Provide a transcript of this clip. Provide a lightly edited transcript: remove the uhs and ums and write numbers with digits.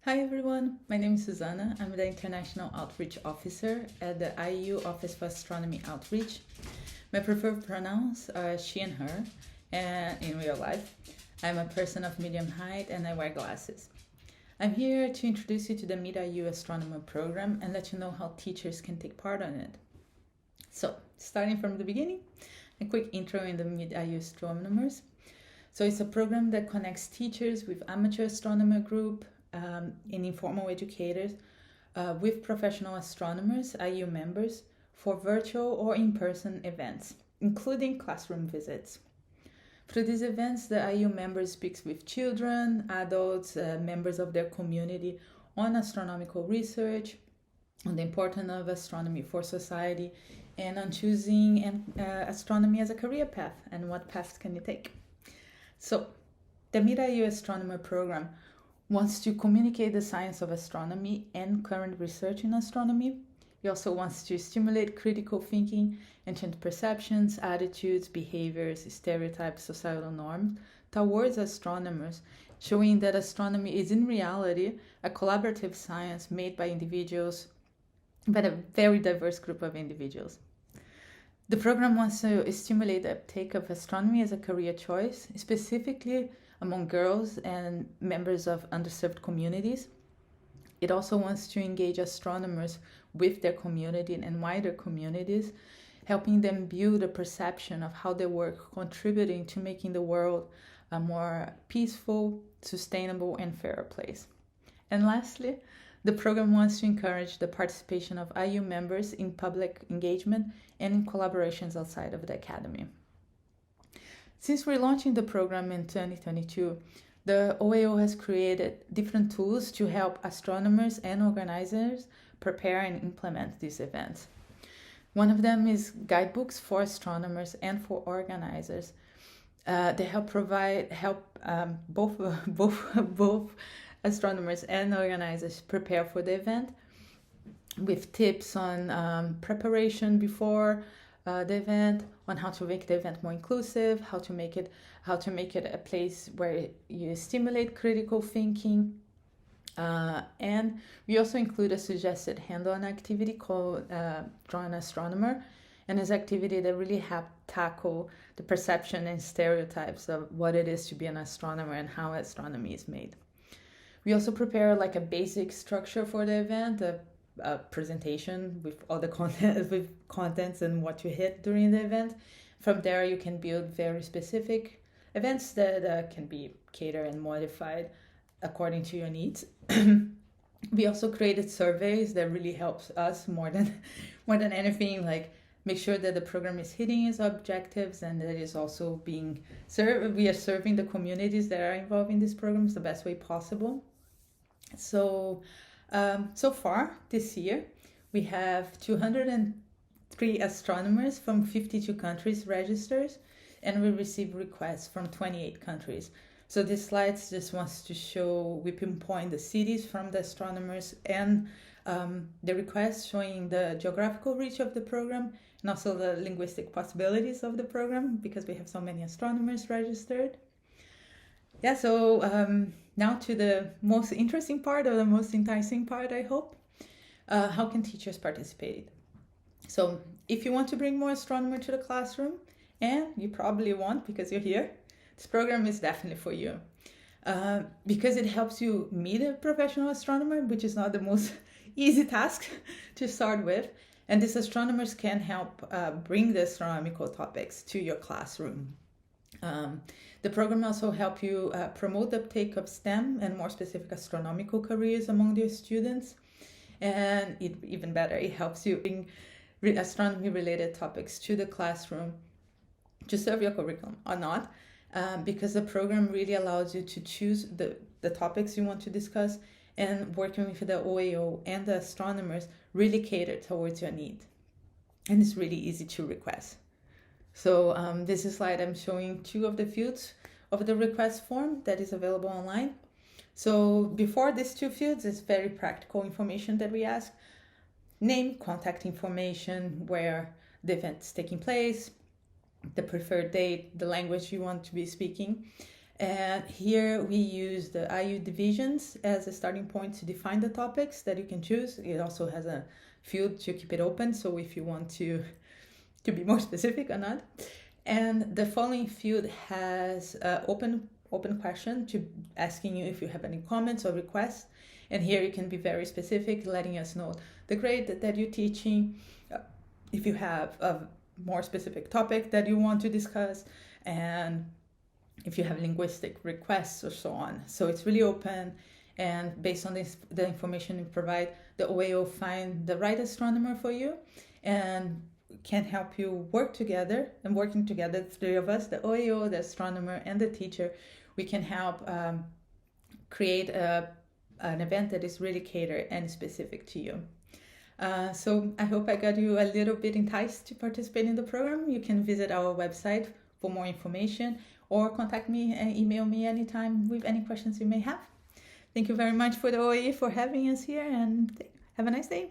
Hi everyone, my name is Suzana. I'm the International Outreach Officer at the IAU Office of Astronomy Outreach. My preferred pronouns are she and her, and in real life, I'm a person of medium height and I wear glasses. I'm here to introduce you to the Meet the IAU Astronomer program and let you know how teachers can take part on it. So, starting from the beginning, a quick intro in the Meet the IAU Astronomers. So it's a program that connects teachers with amateur astronomer group, and informal educators with professional astronomers, IAU members, for virtual or in-person events, including classroom visits. Through these events, the IAU members speaks with children, adults, members of their community on astronomical research, on the importance of astronomy for society, and on choosing astronomy as a career path and what paths can you take. So, the Meet the IAU Astronomer program wants to communicate the science of astronomy and current research in astronomy. He also wants to stimulate critical thinking and change perceptions, attitudes, behaviors, stereotypes, societal norms towards astronomers, showing that astronomy is in reality a collaborative science made by individuals, but a very diverse group of individuals. The program wants to stimulate the uptake of astronomy as a career choice, specifically among girls and members of underserved communities. It also wants to engage astronomers with their community and wider communities, helping them build a perception of how their work contributing to making the world a more peaceful, sustainable, and fairer place. And lastly, the program wants to encourage the participation of IAU members in public engagement and in collaborations outside of the academy. Since relaunching the program in 2022, the OAO has created different tools to help astronomers and organizers prepare and implement these events. One of them is guidebooks for astronomers and for organizers. They help both astronomers and organizers prepare for the event with tips on preparation before the event, on how to make the event more inclusive, how to make it a place where you stimulate critical thinking, and we also include a suggested hands-on activity called Draw an Astronomer, and this activity that really help tackle the perception and stereotypes of what it is to be an astronomer and how astronomy is made. We also prepare like a basic structure for the event, a presentation with all the contents and what you hit during the event. From there, you can build very specific events that can be catered and modified according to your needs. We also created surveys that really helps us more than anything, like make sure that the program is hitting its objectives and that it is also being served. We are serving the communities that are involved in these programs the best way possible. So far this year, we have 203 astronomers from 52 countries registered, and we receive requests from 28 countries. So this slide just wants to show, we pinpoint the cities from the astronomers and the requests, showing the geographical reach of the program and also the linguistic possibilities of the program, because we have so many astronomers registered. Yeah, so now to the most interesting part, or the most enticing part, I hope. How can teachers participate? So if you want to bring more astronomy to the classroom, and you probably won't because you're here, this program is definitely for you. Because it helps you meet a professional astronomer, which is not the most easy task to start with. And these astronomers can help bring the astronomical topics to your classroom. The program also helps you promote the uptake of STEM and more specific astronomical careers among your students. And even better, it helps you bring astronomy-related topics to the classroom to serve your curriculum or not, because the program really allows you to choose the topics you want to discuss, and working with the OAO and the astronomers really cater towards your need. And it's really easy to request. So this is slide I'm showing 2 of the fields of the request form that is available online. So before these 2 fields, it's very practical information that we ask. Name, contact information, where the event is taking place, the preferred date, the language you want to be speaking. And here we use the IAU divisions as a starting point to define the topics that you can choose. It also has a field to keep it open, so if you want to be more specific or not. And the following field has open question to asking you if you have any comments or requests. And here you can be very specific, letting us know the grade that you're teaching, if you have a more specific topic that you want to discuss, and if you have linguistic requests or so on. So it's really open, and based on this, the information you provide, the OAE will find the right astronomer for you and can help you work together. And working together, the three of us, the OAE, the astronomer, and the teacher, we can help create an event that is really catered and specific to you. So I hope I got you a little bit enticed to participate in the program. You can visit our website for more information, or contact me and email me anytime with any questions you may have. Thank you very much for the OAE for having us here, and have a nice day.